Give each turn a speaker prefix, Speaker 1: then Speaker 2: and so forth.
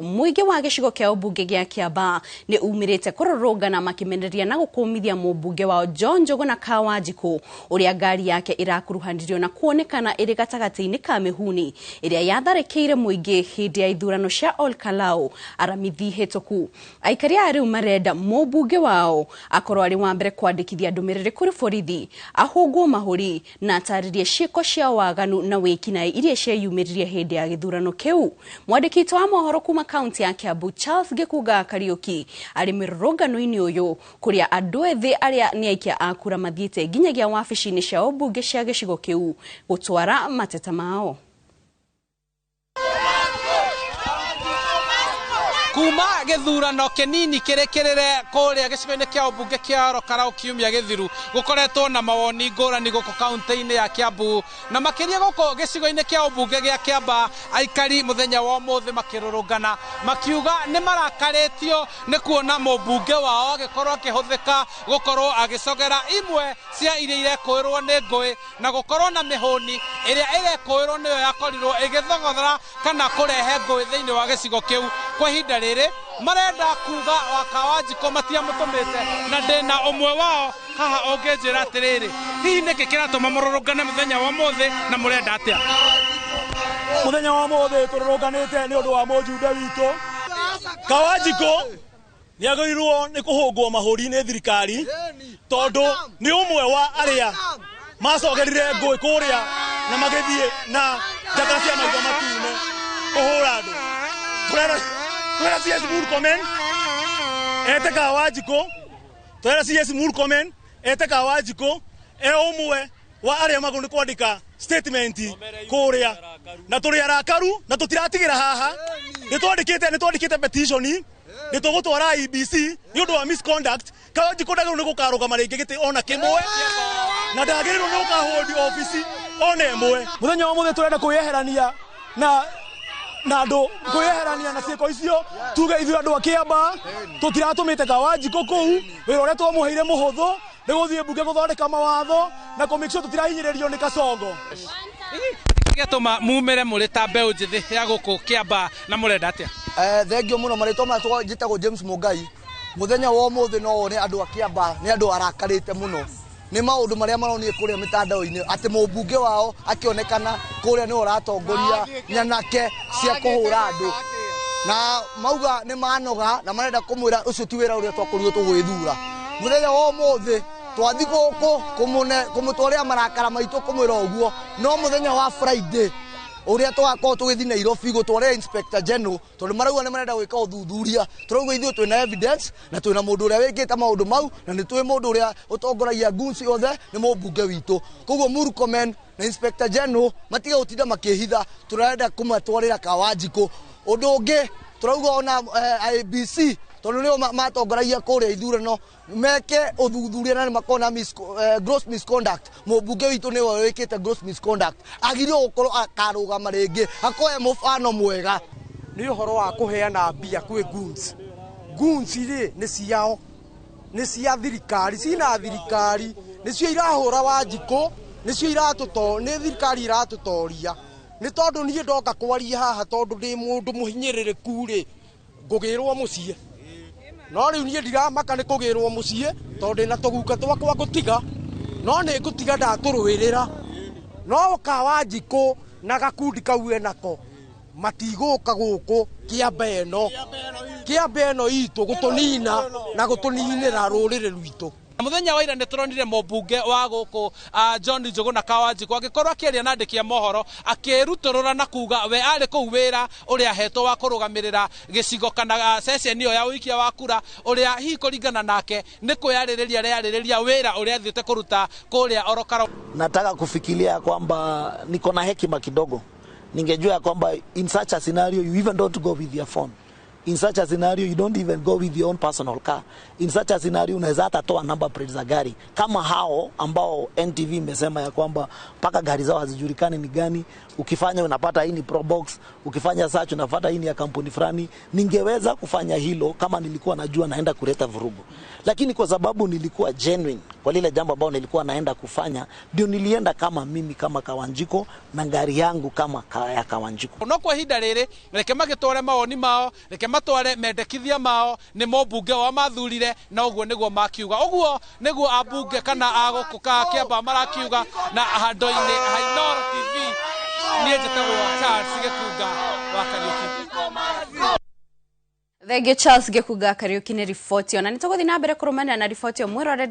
Speaker 1: Muigi wa gicigo kia ubunge gia Kiambaa ni umirite kurorongana makimeneria na gukumithia mubunge wa John Njuguna Kawanjiku uria ngari yake irakuruhanirio na kuonekana iri gatagati-ini ka mihuni iria yatharekeire muingi hindi ya ithurano cia Olkalau aramithi hituku. Aikari a riu marenda mubunge wao akorwo ari wa mbere kwandikithia ndumiriri kuri borithi ahungwo mahuri na ataririe ciiko cia waganu na wikinaĩ iria ciayumiririe hindi ya githurano kiu. Mwandiki wa mohoro kuma kaunti ya Kiambu Charles Gikuga Kariuki ari mirorongano-ini uyu kuria andu ethi aria ni aikia akura mathiite nginyagia wabici-ini cia ubunge cia gicigo kiu gutwara mateta mao.
Speaker 2: Kuma githurano kinini kirekerere kuria gicigo-ini kia ubunge kia Olkalau kiumia githiru gukoretwo na mawoni ngurani guku kaunti-ini ya Kiambu na makiria guku gicigo-ini kia ubunge gia Kiambaa aikari muthenya wa umuthi makirorongana makiuga ni marakaritio ni kuona mubunge wao agikorwo akihuthika gukorwo agicogera imwe cia iria irekwirwo ni ngui na gukorwo na mihuni iria irekwirwo niyo yakorirwo igithogothera kana kurehe ngui thiini wa gicigo kiu kwa ihinda riri marenda kuga wa Kawanjiku matiamutumite na ndina umwe wao haha ongenjira atiriri hihi niki kiratuma murorongane muthenya wa umuthi na murenda atia
Speaker 3: muthenya wa umuthi turoronganite ni undu wa mujumbe witu Kawanjiku ni agirirwo ni kuhungwo mahuri ni thirikari tondu ni umwe wa aria macogerire ngui kuria na magithie na njaka cia maitho matune kuhura andu Twera CS Murkomen ete Kawanjiku twera CS Murkomen ete Kawanjiku umwe wa aria magundu kwandika statement kuria na turi arakaru na tutiratigira haha ni twandikite petition ni tugutwara IBC ni undu wa misconduct Kawanjiku ndagirwo ni gukarugama ringi giti ona kimwe na ndagirwo ni gukahold office ona imwe muthenya wa muthe turenda kuyeherania na andu kuyeherania na ciiko icio tuge ithu andu a Kiambaa tutiratumite Kawanjiku kuu wira uria twamuheire muhuthu ni guthie bunge guthondeka mawatho na kumake sure tutirahinyiririo ni Kasongo
Speaker 2: gituma mumire muri ta mbeu njithi ya guku Kiambaa na murenda atia
Speaker 4: thengio muno marito matwa njitagwo James Mungai muthenya wa umuthi no ni andu a Kiambaa ni andu arakarite muno ni maundu maria maronie kuria mitandao-ini ati mubunge wao akionekana kuria ni uratongoria nyanake cia kuhura andu na mauga ni manoga na marenda kumwira ucio ti wira uria twakorirwo tugwithura muthenya wa umuthi twathi guku kumutwaria marakara maitu kumwira uguo no muthenya wa Friday uria twakorwo tugithi Nairobi gutwara Inspector General tondu marauga ni marenda gwika uthuthuria turauga ithuĩ twina evidence na twina mundu uria wikite maundu mau na ni twi mundu uria utongoragia gunci othe ni mubunge witu koguo Murkomen na Inspector General matiga utinda makihitha turenda kumatwarira Kawanjiku undu ungi turauga ona IBC tondu nio matongoragia kuria ithurano meke uthuthuria na makona gross misconduct mubunge witu ni wikite gross misconduct agirio gukorwo akarugama ringi akoe mufano mwega
Speaker 5: ni uhoro wa kuheana mbia kwi guns ri ni ciao ni cia thirikari cina thirikari nicio irahura Wanjiku nicio ni thirikari iratutoria ni tondu nie ndoka kwaria haha tondu ndi mundu muhinyiririku ri ngugirwo mucie no riu nie ndiramaka ni kugirwo mucie tondu na tuguka twakwa gutiga no ni ngutiga ndaturuirira no Kawanjiku na gakundi kau enako matiguka guku Kiambaa eno itu gutunina na gutuninira rurire rwitu
Speaker 2: muthenya wa ira ni turonire mubunge wa guku John Njuguna Kawanjiku agikorwo akiaria na andiki a mohoro akiruturura na kuga we ari kuu wira uria hetwo wa kurugamirira gicigo kana session iyo ya wikia wa kura uria hihi kuringana nake ni kuyaririria wira uria thiete kuruta kuria Olkalau.
Speaker 6: Nataka kufikiria kwamba niko na hekima kidogo, ningejua kwamba in such a scenario you even don't go with your phone, In such a scenario, you don't even go with your own personal car. In such a scenario, unaweza hata toa number plate za gari. Kama hao ambao NTV imesema ya kwamba paka gari zao hazijulikani ni gani, ukifanya unapata hii ni Probox, ukifanya search unapata hii ni ya kampuni fulani. Ningeweza kufanya hilo kama nilikuwa najua naenda kuleta vurugu. Lakini kwa sababu nilikuwa genuine kwa lile jambo ambalo nilikuwa naenda kufanya, ndio nilienda kama mimi kama Kawanjiko na gari yangu kama ya Kawanjiko.
Speaker 2: No kwa hinda riri reke magitware mawoni mao, reke matware mendekithia mao, ni mbunge wa mathurire na uguo niguo makiuga. Uguo niguo ambunge kana agukuka Kiambaa marakiuga na handoini Hainoro TV ni njitagwo Charles Gikuga wa Kariuki.
Speaker 1: Thenge Charles Gikuga Kariuki ni ripoti ona nituguthi na mbere kurumana na ripoti yo mwiroreri.